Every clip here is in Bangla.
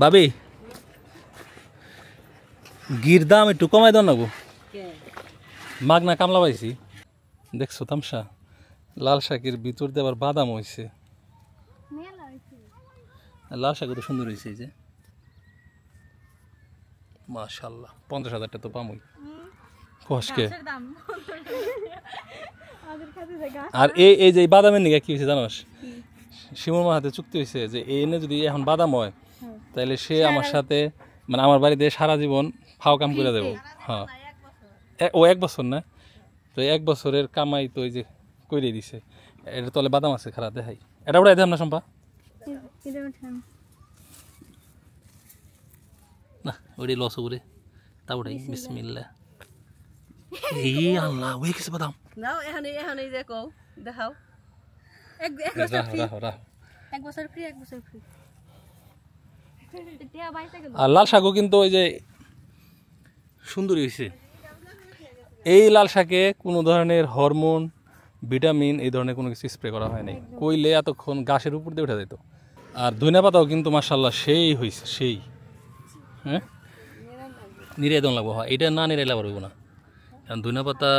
ভাবি গির দাম একটু কমাই দাও না গো। মাগনা কামলা পাইছি দেখছো তামসা লাল শাকের ভিতর দিয়ে আবার বাদাম হয়েছে। লাল শাক তো সুন্দর হয়েছে এই যে মাশাআল্লাহ 50,000 টাকা তো পামই কষ্টে। আর এই যে বাদামের নিকে কি হয়েছে জানোস শিমুর মার হাতে চুক্তি হয়েছে যে এনে যদি এখন বাদাম হয় তাহলে সে আমার সাথে মানে আমার বাড়িতে সারা জীবন ফাও কাম করে দেবো। হ্যাঁ ও 1 বছর না তো 1 বছরের কামাই তো ওই যে করে দিছে। এটা তলে বাদাম আছে খারাপ দেখাই এটা উড়াই দেব না সম্পা না ওই লস করে তা উড়াই বিসমিল্লাহ। এই আল্লাহ ওই কিছু বাদাম নাও এখানে দেখো দেখাও এক বছর ফ্রি আর লাল শাকও কিন্তু ওই যে সুন্দরী হয়েছে। এই লাল শাকে কোনো ধরনের হরমোন ভিটামিন এই ধরনের কোনো কিছু স্প্রে করা হয় নাই কইলে এতক্ষণ গাছের উপর দিয়ে উঠে যেত। আর ধনিয়া পাতাও কিন্তু মাশাআল্লাহ সেই হয়েছে সেই। হ্যাঁ নিরাই দম লাগবো। হ্যাঁ এটা না নিরাইলে আবার হইব না কারণ ধনিয়া পাতা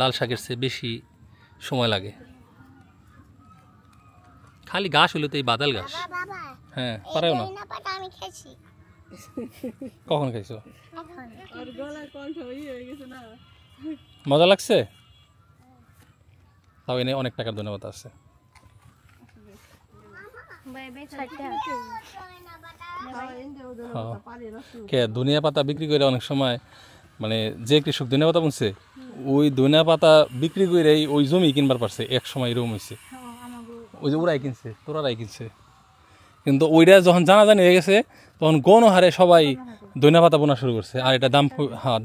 লাল শাকের চেয়ে বেশি সময় লাগে। খালি গাছ হইলে তো এই বাদাল গাছ। হ্যাঁ পারেও না কখন খাইছো মজা লাগছে তাও এনে অনেক টাকার ধন্যবাদ আছে। ধনিয়া পাতা বিক্রি করে অনেক সময় মানে যে কৃষক ধনিয়া পাতা বুনছে ওই ধনিয়া পাতা বিক্রি করে ওই জমি কিনবার পারছে এক সময় এরকম হয়েছে। ওই যে ওরাই কিনছে তোরাই কিনছে কিন্তু ওইটা যখন জানাজানি হয়ে গেছে তখন গণহারে সবাই ধনিয়া পাতা বোনা শুরু করছে আর এটা দাম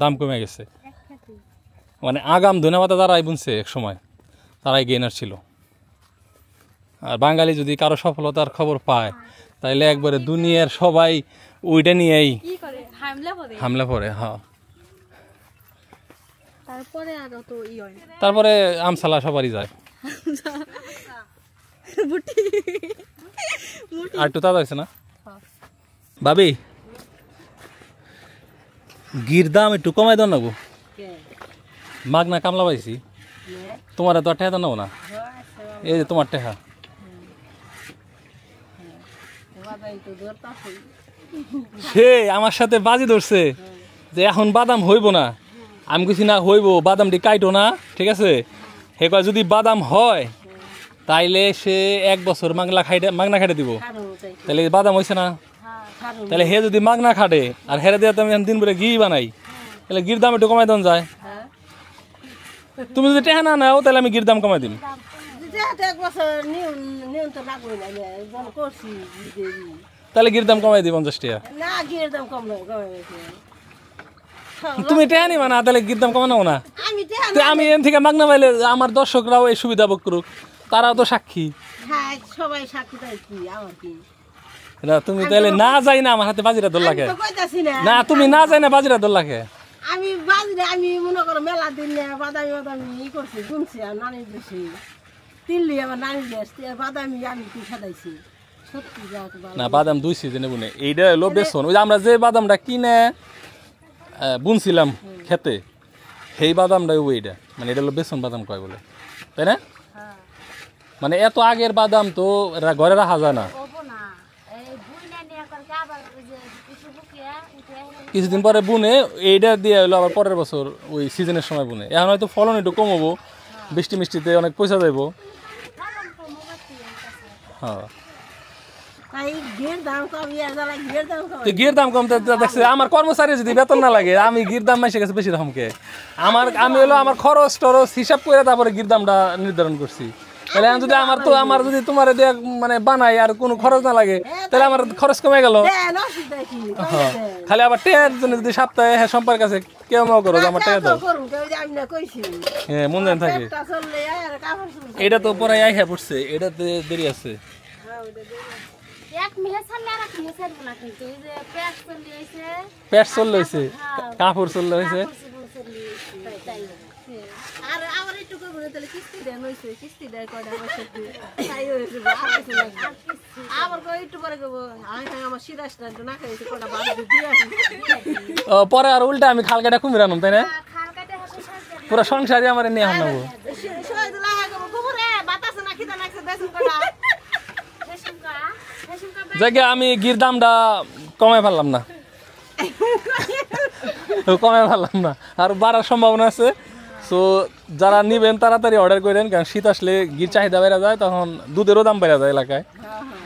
দাম কমে গেছে। মানে আগাম ধনিয়া পাতা যারাই বুনছে এক সময় তারাই গেইনার ছিল। আর বাঙালি যদি কারো সফলতার খবর পায় তাইলে একবারে দুনিয়ার সবাই ওইটা নিয়েই হামলা পড়ে। হ্যাঁ তারপরে আমসালা সবারই যায় আর একটু তাজা হয়েছে না ভাবি গির দাম একটু কমাই দাও না গো। মাগনা কামলা পাইছি তোমার তো টেহা দাও না এই যে তোমার টেহা সে আমার সাথে বাজি ধরছে যে এখন বাদাম হইব না। আমি কিছু না হইব বাদামটি কাইটো না ঠিক আছে। হে কয় যদি বাদাম হয় তাইলে সে 1 বছর মাগনা খাইতে দিব তাহলে বাদাম হয়েছে না। তাহলে হে যদি মাগনা খাটে আর হেরে দিয়ে আমি দিন ভরে ঘি বানাই তাহলে গির দাম একটু কমাই দেন যায়। তুমি যদি টেহা না নাও তাহলে আমি গির দাম কমাই দিম। তাহলে গির দাম কমাই দিই 50 টাকা। তুমি টেহা নিবা না তাহলে গির দাম কমানো না। আমি এন থেকে মাগনা পাইলে আমার দর্শকরাও এই সুবিধা ভোগ করুক তারাও তো সাক্ষী। না তুমি তাহলে না যাই না আমার হাতে বাজিরা দোল লাগে না তুমি না যাই না বাজিরা দোল লাগে। আমি বাজিরে আমি মনে করো মেলা দিন বাদামি করছি শুনছি আর নানি দিছি তিনলি আমার নানি দিয়েছি বাদামি আমি কি খাইছি সত্যি না বাদাম 2 সিজনে বুনে এইটা হলো বেসন। ওই যে আমরা যে বাদামটা কিনে বুনছিলাম খেতে সেই বাদামটাই ওইটা মানে এটা হলো বেসন বাদাম কয় বলে তাই না। মানে এত আগের বাদাম তো ঘরে রাখা যায় না কিছুদিন পরে বুনে এইটা দিয়ে হলো আবার পরের বছর ওই সিজনের সময় বুনে। এখন হয়তো ফলন একটু কমবো বৃষ্টি মিষ্টিতে অনেক পয়সা যাইব। হ্যাঁ গির দাম কমতে দেখছে আমার কর্মচারী যদি বেতন না লাগে আমি গির দাম মাসে গেছে বেশি রকমকে আমি হলো আমার খরচ টরচ হিসাব করে তারপরে গির দামটা নির্ধারণ করছি। তাহলে যদি আমার যদি তোমার মানে বানাই আর কোনো খরচ না লাগে তাহলে আমার খরচ কমে গেল। খালি আবার টেয়ার জন্য যদি সপ্তাহে হ্যাঁ সম্পর্ক আছে কেউ মনে করো আমার টেয়া দাও হ্যাঁ মন জানি থাকে। এটা তো পরে হ্যাঁ পড়ছে এটাতে দেরি আছে। পেট চললে হয়েছে কাপড় চললে হয়েছে আর আমার একটু করবো না তাহলে কিস্তি দেন হয়েছে কিস্তি দেয় কয়টা আমার সাথে তাই হয়েছে আর কিছু লাগবে আবার কই একটু পরে করবো আমার সিরাজটা একটু না খাইছে কয়টা বাদ দিয়ে পরে আর উল্টা আমি খাল কাটা কুমির আনুম তাই না পুরো সংসারই আমার নিয়ে আন নেবো জায়গা আমি গির দামটা কমাই ফেললাম না আর বাড়ার সম্ভাবনা আছে। সো যারা নিবেন তাড়াতাড়ি অর্ডার করেন, কারণ শীত আসলে গির চাহিদা বেড়ে যায়, তখন দুধেরও দাম বেড়ে যায় এলাকায়।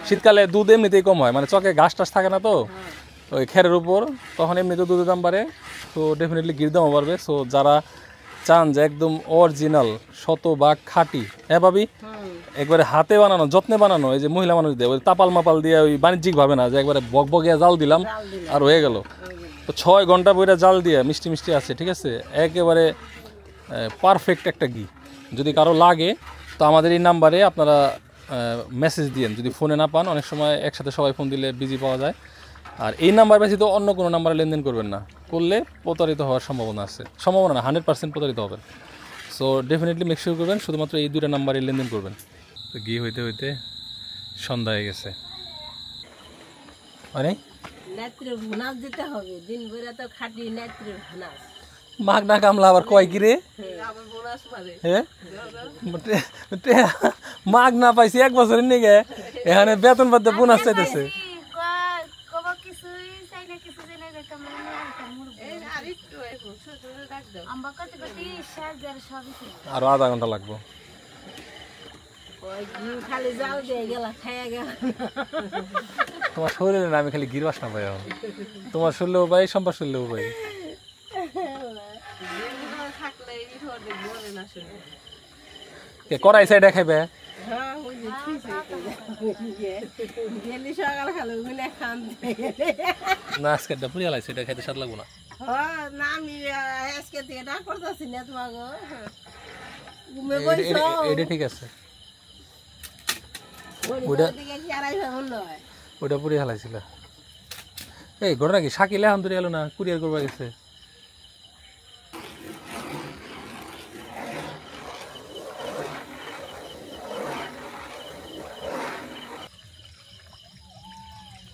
শীতকালে দুধ এমনিতেই কম হয়, মানে চকে ঘাস টাস থাকে না তো ওই খেরের উপর, তখন এমনিতেও দুধের দাম বাড়ে। তো ডেফিনেটলি গির দামও বাড়বে। সো যারা চান যে একদম অরিজিনাল শতভাগ খাঁটি, হ্যাঁ ভাবি, একবারে হাতে বানানো যত্নে বানানো, এই যে মহিলা মানুষ দিয়ে ওই তাপাল মাপাল দিয়ে ওই বাণিজ্যিক ভাবে না যে একবারে বকবকিয়া জাল দিলাম আর হয়ে গেল, তো 6 ঘন্টা বইটা জাল দিয়ে মিষ্টি মিষ্টি আছে, ঠিক আছে, একেবারে পারফেক্ট একটা ঘি। যদি কারো লাগে তো আমাদের এই নাম্বারে আপনারা মেসেজ দিয়েন, যদি ফোনে না পান, অনেক সময় একসাথে সবাই ফোন দিলে বিজি পাওয়া যায়। আর এই নাম্বার ব্যতীত অন্য কোনো নাম্বারে লেনদেন করবেন না, করলে প্রতারিত হওয়ার সম্ভাবনা আছে, সম্ভাবনা না 100% প্রতারিত হবেন। সো ডেফিনেটলি মেক শিওর করবেন শুধুমাত্র এই 2টা নাম্বারে লেনদেন করবেন। তো ঘি হইতে হইতে সন্ধ্যা হয়ে গেছে, মানে নেত্রে ভুনাস দিতে হবে, দিন ভরে তো খাটি নেত্রে ভুনাস। মাগ না কামলা আবার কয় কি রে, আবার বোনাস পারে হ্যাঁ মাগ না পাইছি 1 বছরের নিগে, এখানে বেতন পাতে বোনাস চাইতেছে। আরো আধা ঘন্টা লাগবো। খালি জাল দিয়ে গেলা খাইয়া গেল। তোমার শরীরে না আমি খালি গির বাসনা পাই, তোমার শরীরেও পাই, সম্পার শরীরেও পাই। কড়াই সাইডে খাইবে না, আজকে পুরিয়া লাগছে, এটা খাইতে স্বাদ লাগবো না। আমি আজকে থেকে না করতেছি না তোমাকে, এটা ঠিক আছে, ওটা পুরিয়া হালাইছিল। এই ঘটনা কি শাকিলে এখন ধরে এলো না, কুরিয়ার করবা গেছে।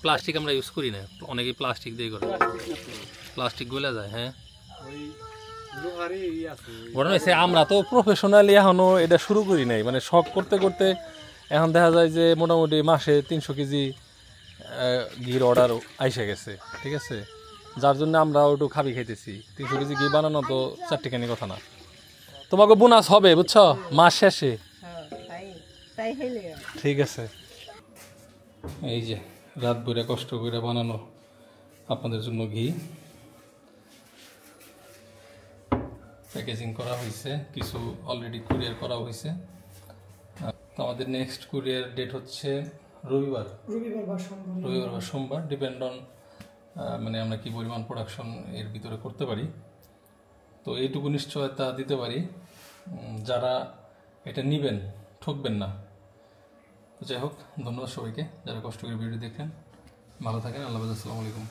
প্লাস্টিক আমরা ইউজ করি না, অনেকেই প্লাস্টিক দিয়ে করে, প্লাস্টিক গলে যায়। হ্যাঁ ঘটনা হয়েছে আমরা তো প্রফেশনালি এখনো এটা শুরু করি নাই, মানে শখ করতে করতে এখন দেখা যায় যে মোটামুটি মাসে 300 কেজি ঘির অর্ডার আইসে গেছে, ঠিক আছে, যার জন্য আমরা ওটু খাবি খাইতেছি। 300 কেজি ঘি বানানো তো চারটিখানি কথা না। তোমাকে বোনাস হবে বুঝছো মাস শেষে, ঠিক আছে। এই যে রাত ভরে কষ্ট করে বানানো আপনাদের জন্য ঘি প্যাকেজিং করা হয়েছে, কিছু অলরেডি কুরিয়ার করা হয়েছে। তো আমাদের নেক্সট কুরিয়ার ডেট হচ্ছে রবিবার বা সোমবার, ডিপেন্ড অন মানে আমরা কি পরিমাণ প্রোডাকশন এর ভিতরে করতে পারি। তো এইটুকু নিশ্চয়তা দিতে পারি, যারা এটা নেবেন ঠকবেন না। তো যাই হোক, ধন্যবাদ সবাইকে যারা কষ্ট করে ভিডিও দেখেন। ভালো থাকেন, আল্লাহ হাফেজ, আসসালামু আলাইকুম।